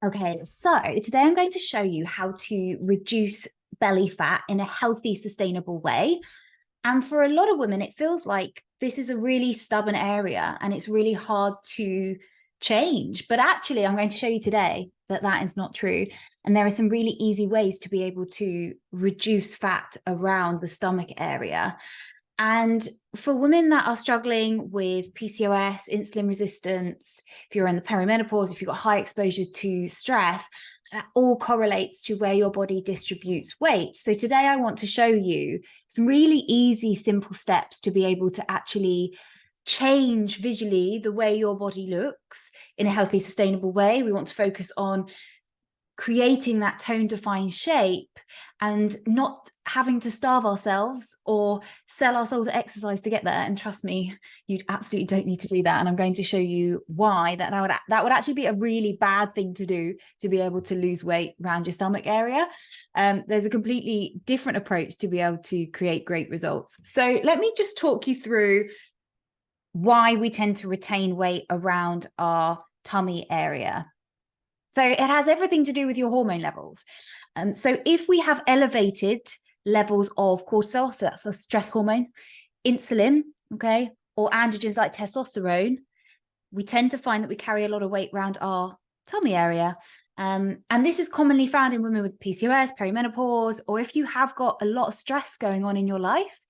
Okay, so today I'm going to show you how to reduce belly fat in a healthy, sustainable way. And for a lot of women, it feels like this is a really stubborn area and it's really hard to change. But actually, I'm going to show you today that that is not true. And there are some really easy ways to be able to reduce fat around the stomach area. And for women that are struggling with PCOS, insulin resistance, if you're in the perimenopause, if you've got high exposure to stress, that all correlates to where your body distributes weight. So today I want to show you some really easy, simple steps to be able to actually change visually the way your body looks in a healthy, sustainable way. We want to focus on creating that tone defined shape and not having to starve ourselves or sell our soul to exercise to get there. And trust me, you absolutely don't need to do that. And I'm going to show you why that would actually be a really bad thing to do to be able to lose weight around your stomach area. There's a completely different approach to be able to create great results. So let me just talk you through why we tend to retain weight around our tummy area. So it has everything to do with your hormone levels. So if we have elevated levels of cortisol, so that's the stress hormones, insulin, okay, or androgens like testosterone, we tend to find that we carry a lot of weight around our tummy area. And this is commonly found in women with PCOS, perimenopause, or if you have got a lot of stress going on in your life.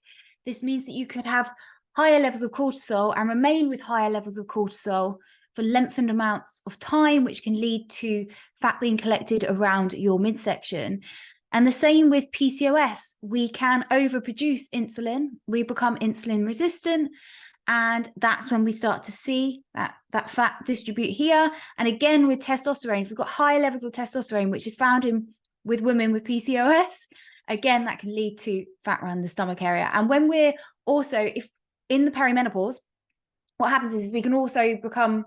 This means that you could have higher levels of cortisol and remain with higher levels of cortisol for lengthened amounts of time, which can lead to fat being collected around your midsection. And the same with PCOS. We can overproduce insulin. We become insulin resistant. And that's when we start to see that fat distribute here. And again, with testosterone, if we've got higher levels of testosterone, which is found with women with PCOS, again, that can lead to fat around the stomach area. And when we're also, if in the perimenopause, what happens is we can also become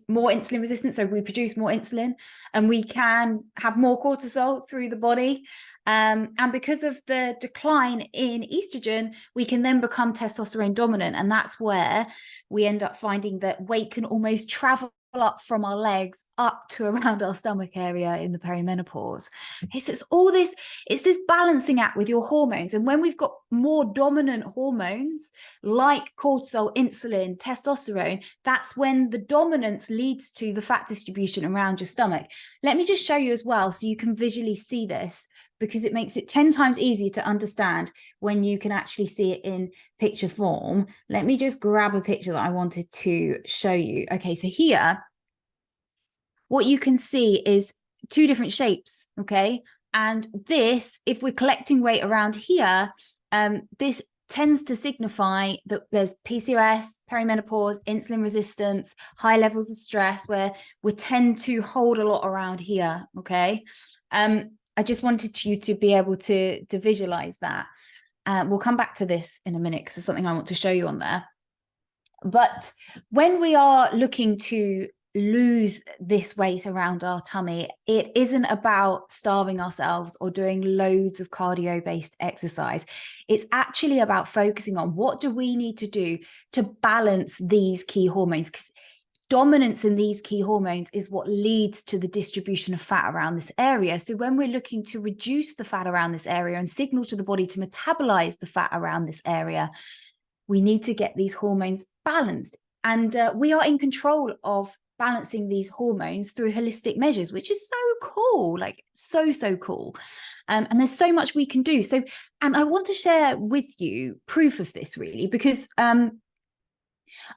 more insulin resistant. So we produce more insulin and we can have more cortisol through the body. And because of the decline in estrogen, we can then become testosterone dominant. And that's where we end up finding that weight can almost travel up from our legs up to around our stomach area in the perimenopause. It's this balancing act with your hormones. And when we've got more dominant hormones like cortisol, insulin, testosterone, that's when the dominance leads to the fat distribution around your stomach. Let me just show you as well so you can visually see this, because it makes it 10 times easier to understand when you can actually see it in picture form. Let me just grab a picture that I wanted to show you. Okay, so here, what you can see is two different shapes, okay? And this, if we're collecting weight around here, this tends to signify that there's PCOS, perimenopause, insulin resistance, high levels of stress, where we tend to hold a lot around here, okay? I just wanted you to be able to visualize that. We'll come back to this in a minute because there's something I want to show you on there. But when we are looking to lose this weight around our tummy, it isn't about starving ourselves or doing loads of cardio-based exercise. It's actually about focusing on what do we need to do to balance these key hormones, because dominance in these key hormones is what leads to the distribution of fat around this area. So when we're looking to reduce the fat around this area and signal to the body to metabolize the fat around this area, we need to get these hormones balanced. And we are in control of balancing these hormones through holistic measures, which is so cool, like so cool. And there's so much we can do. So, and I want to share with you proof of this really, because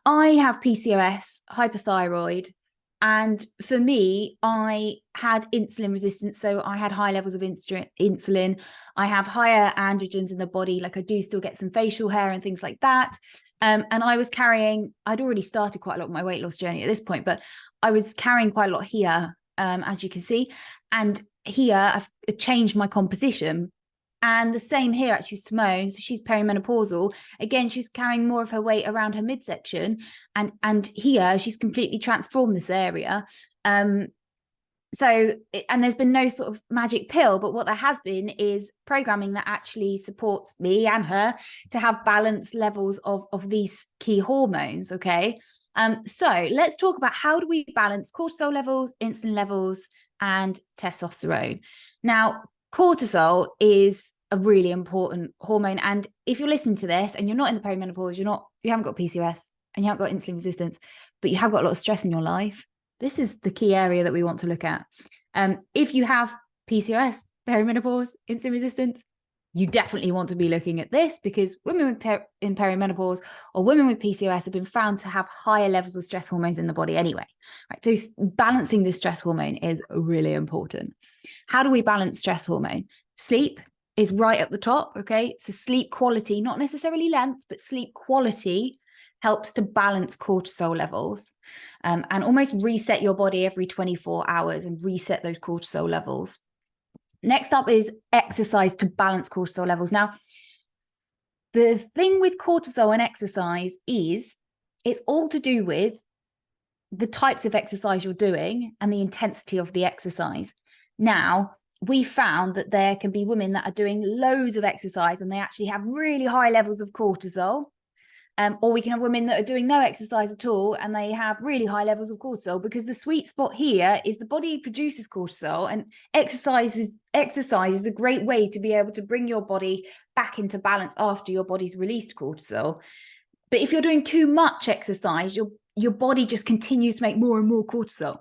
I have PCOS, hypothyroid, and for me, I had insulin resistance. So I had high levels of insulin. I have higher androgens in the body. Like I do still get some facial hair and things like that. And I'd already started quite a lot of my weight loss journey at this point, but I was carrying quite a lot here, as you can see. And here I've changed my composition. And the same here, actually, Simone, so she's perimenopausal. Again, she's carrying more of her weight around her midsection. And here, she's completely transformed this area. And there's been no sort of magic pill, but what there has been is programming that actually supports me and her to have balanced levels of these key hormones, okay? So let's talk about how do we balance cortisol levels, insulin levels, and testosterone. Now, cortisol is a really important hormone. And if you're listening to this and you're not in the perimenopause, you haven't got PCOS and you haven't got insulin resistance, but you have got a lot of stress in your life, this is the key area that we want to look at. If you have PCOS, perimenopause, insulin resistance, you definitely want to be looking at this, because women in perimenopause or women with PCOS have been found to have higher levels of stress hormones in the body anyway. Right? So balancing this stress hormone is really important. How do we balance stress hormone? Sleep is right at the top, okay? So sleep quality, not necessarily length, but sleep quality helps to balance cortisol levels, and almost reset your body every 24 hours and reset those cortisol levels. Next up is exercise to balance cortisol levels. Now, the thing with cortisol and exercise is it's all to do with the types of exercise you're doing and the intensity of the exercise. Now, we found that there can be women that are doing loads of exercise and they actually have really high levels of cortisol. Or we can have women that are doing no exercise at all and they have really high levels of cortisol, because the sweet spot here is the body produces cortisol, and exercise is a great way to be able to bring your body back into balance after your body's released cortisol. But if you're doing too much exercise, your body just continues to make more and more cortisol.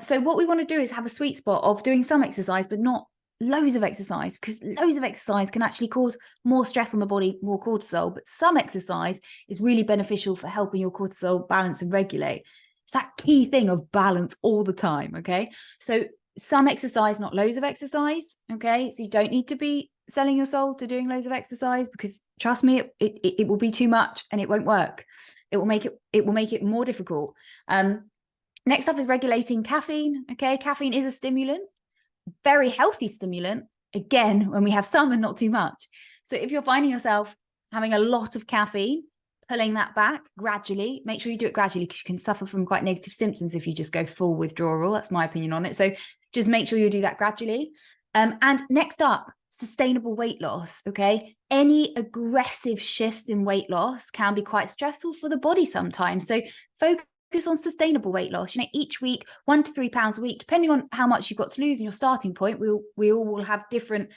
So what we want to do is have a sweet spot of doing some exercise, but not loads of exercise, because loads of exercise can actually cause more stress on the body, more cortisol. But some exercise is really beneficial for helping your cortisol balance and regulate. It's that key thing of balance all the time, okay? So some exercise, not loads of exercise, okay? So you don't need to be selling your soul to doing loads of exercise, because trust me, it will be too much and it won't work. It will make it more difficult. Next up is regulating caffeine. Okay, caffeine is a stimulant, very healthy stimulant, again, when we have some and not too much. So if you're finding yourself having a lot of caffeine, pulling that back gradually, make sure you do it gradually, because you can suffer from quite negative symptoms if you just go full withdrawal. That's my opinion on it. So just make sure you do that gradually. And next up, sustainable weight loss. Okay, any aggressive shifts in weight loss can be quite stressful for the body sometimes. So focus on sustainable weight loss. Each week, 1 to 3 pounds a week, depending on how much you've got to lose in your starting point. We all will have different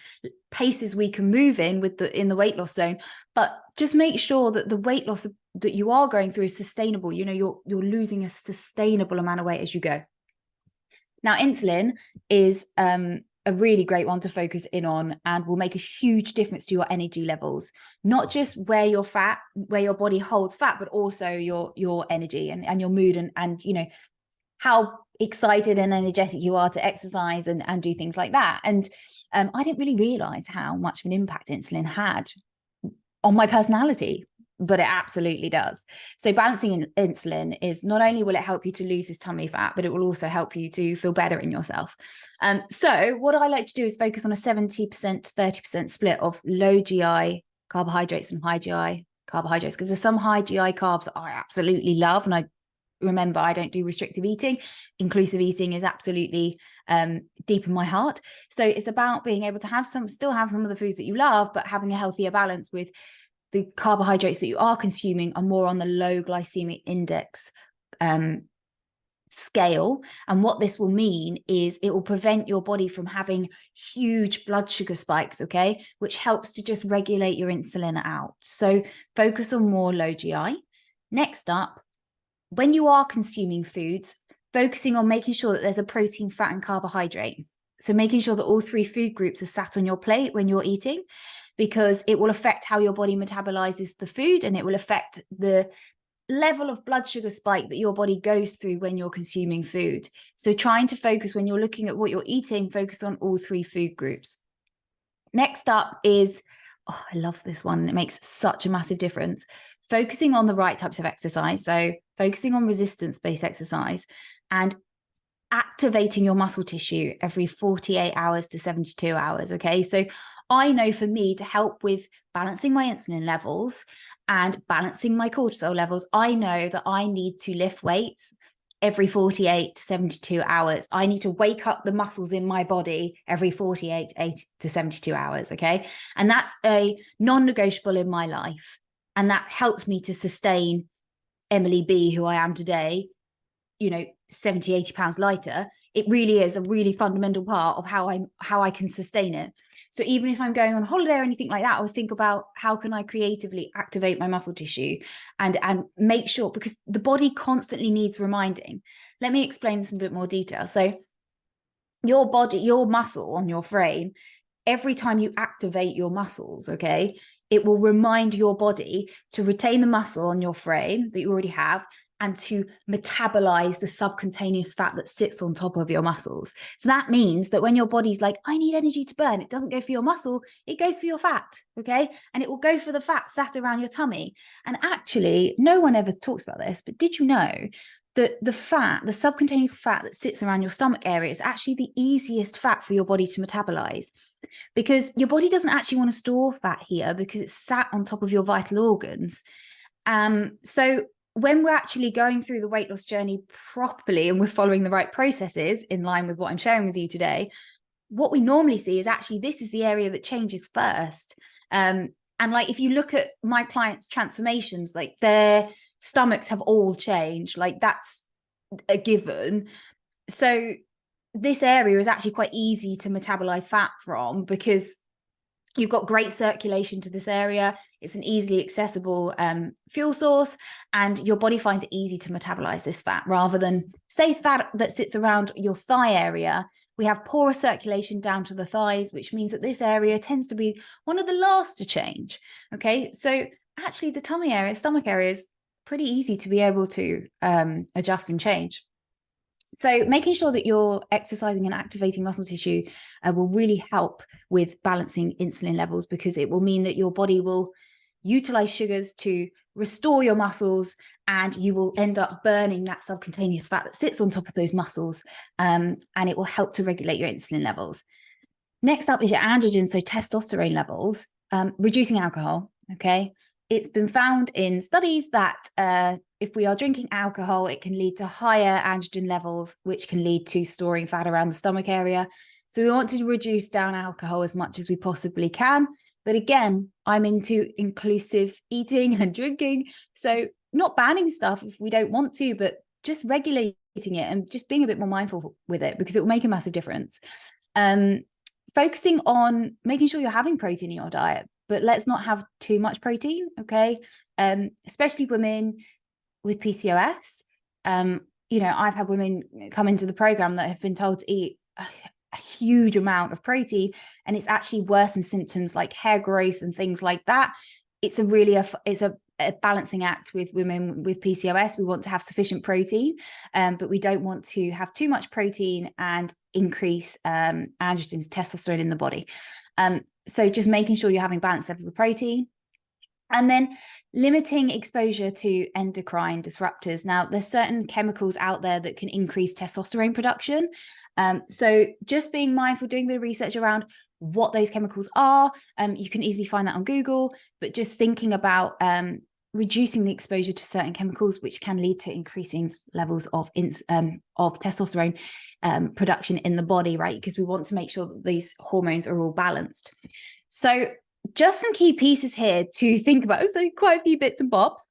paces we can move in the weight loss zone, but just make sure that the weight loss that you are going through is sustainable. You're losing a sustainable amount of weight as you go. Now, insulin is a really great one to focus in on, and will make a huge difference to your energy levels, not just where your body holds fat, but also your energy and your mood and how excited and energetic you are to exercise and do things like that. And I didn't really realize how much of an impact insulin had on my personality, but it absolutely does. So balancing insulin is, not only will it help you to lose this tummy fat, but it will also help you to feel better in yourself. So what I like to do is focus on a 70% to 30% split of low GI carbohydrates and high GI carbohydrates, because there's some high GI carbs I absolutely love. And I don't do restrictive eating. Inclusive eating is absolutely deep in my heart. So it's about being able to still have some of the foods that you love, but having a healthier balance with the carbohydrates that you are consuming are more on the low glycemic index scale. And what this will mean is it will prevent your body from having huge blood sugar spikes, okay, which helps to just regulate your insulin out. So focus on more low GI. Next up, when you are consuming foods, focusing on making sure that there's a protein, fat, and carbohydrate. So making sure that all 3 food groups are sat on your plate when you're eating, because it will affect how your body metabolizes the food, and it will affect the level of blood sugar spike that your body goes through when you're consuming food. So trying to focus, when you're looking at what you're eating, focus on all 3 food groups. Next up is, I love this one. It makes such a massive difference. Focusing on the right types of exercise. So focusing on resistance-based exercise and activating your muscle tissue every 48 hours to 72 hours. Okay. So I know for me, to help with balancing my insulin levels and balancing my cortisol levels, I know that I need to lift weights every 48 to 72 hours. I need to wake up the muscles in my body every 48 to 72 hours. Okay. And that's a non-negotiable in my life. And that helps me to sustain Emily B, who I am today, 70, 80 pounds lighter. it really is a really fundamental part of how I can sustain it. So even if I'm going on holiday or anything like that, I'll think about how can I creatively activate my muscle tissue and make sure, because the body constantly needs reminding. Let me explain this in a bit more detail. So your body, your muscle on your frame, every time you activate your muscles, okay, it will remind your body to retain the muscle on your frame that you already have and to metabolize the subcutaneous fat that sits on top of your muscles. So that means that when your body's like, I need energy to burn, it doesn't go for your muscle, it goes for your fat, okay? And it will go for the fat sat around your tummy. And actually, no one ever talks about this, but did you know that the fat, the subcutaneous fat that sits around your stomach area is actually the easiest fat for your body to metabolize? Because your body doesn't actually want to store fat here because it's sat on top of your vital organs. So when we're actually going through the weight loss journey properly and we're following the right processes in line with what I'm sharing with you today, what we normally see is actually this is the area that changes first. And like, if you look at my clients' transformations, like their stomachs have all changed, like that's a given. So this area is actually quite easy to metabolize fat from because you've got great circulation to this area. It's an easily accessible fuel source, and your body finds it easy to metabolize this fat, rather than, say, fat that sits around your thigh area. We have poorer circulation down to the thighs, which means that this area tends to be one of the last to change. Okay, so actually the tummy area, stomach area is pretty easy to be able to adjust and change. So making sure that you're exercising and activating muscle tissue will really help with balancing insulin levels, because it will mean that your body will utilize sugars to restore your muscles, and you will end up burning that subcutaneous fat that sits on top of those muscles, and it will help to regulate your insulin levels. Next up is your androgen, so testosterone levels, reducing alcohol, okay? It's been found in studies that if we are drinking alcohol, it can lead to higher androgen levels, which can lead to storing fat around the stomach area. So we want to reduce down alcohol as much as we possibly can. But again, I'm into inclusive eating and drinking. So not banning stuff if we don't want to, but just regulating it and just being a bit more mindful with it, because it will make a massive difference. Focusing on making sure you're having protein in your diet, but let's not have too much protein, okay? Especially women with PCOS. You know, I've had women come into the program that have been told to eat a huge amount of protein, and it's actually worsened symptoms like hair growth and things like that. It's a balancing act with women with PCOS. We want to have sufficient protein, but we don't want to have too much protein and increase androgens, testosterone in the body. So just making sure you're having balanced levels of protein. And then limiting exposure to endocrine disruptors. Now, there's certain chemicals out there that can increase testosterone production. So just being mindful, doing a bit of research around what those chemicals are. You can easily find that on Google, but just thinking about reducing the exposure to certain chemicals, which can lead to increasing levels of testosterone production in the body, right? Because we want to make sure that these hormones are all balanced. So just some key pieces here to think about. So quite a few bits and bobs,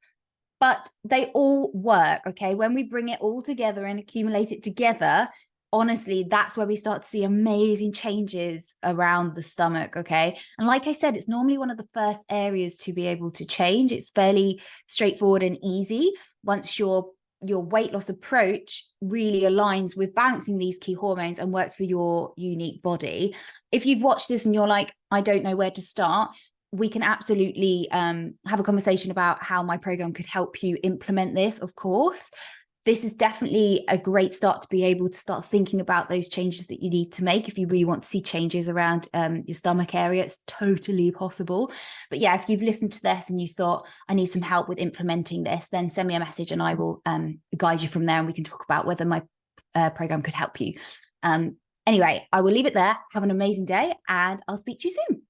but they all work, okay? When we bring it all together and accumulate it together, honestly, that's where we start to see amazing changes around the stomach, okay? And like I said, it's normally one of the first areas to be able to change. It's fairly straightforward and easy once your weight loss approach really aligns with balancing these key hormones and works for your unique body. If you've watched this and you're like, I don't know where to start, we can absolutely have a conversation about how my program could help you implement this, of course. This is definitely a great start to be able to start thinking about those changes that you need to make. If you really want to see changes around your stomach area, it's totally possible. But yeah, if you've listened to this and you thought, I need some help with implementing this, then send me a message and I will guide you from there, and we can talk about whether my program could help you. Anyway, I will leave it there. Have an amazing day, and I'll speak to you soon.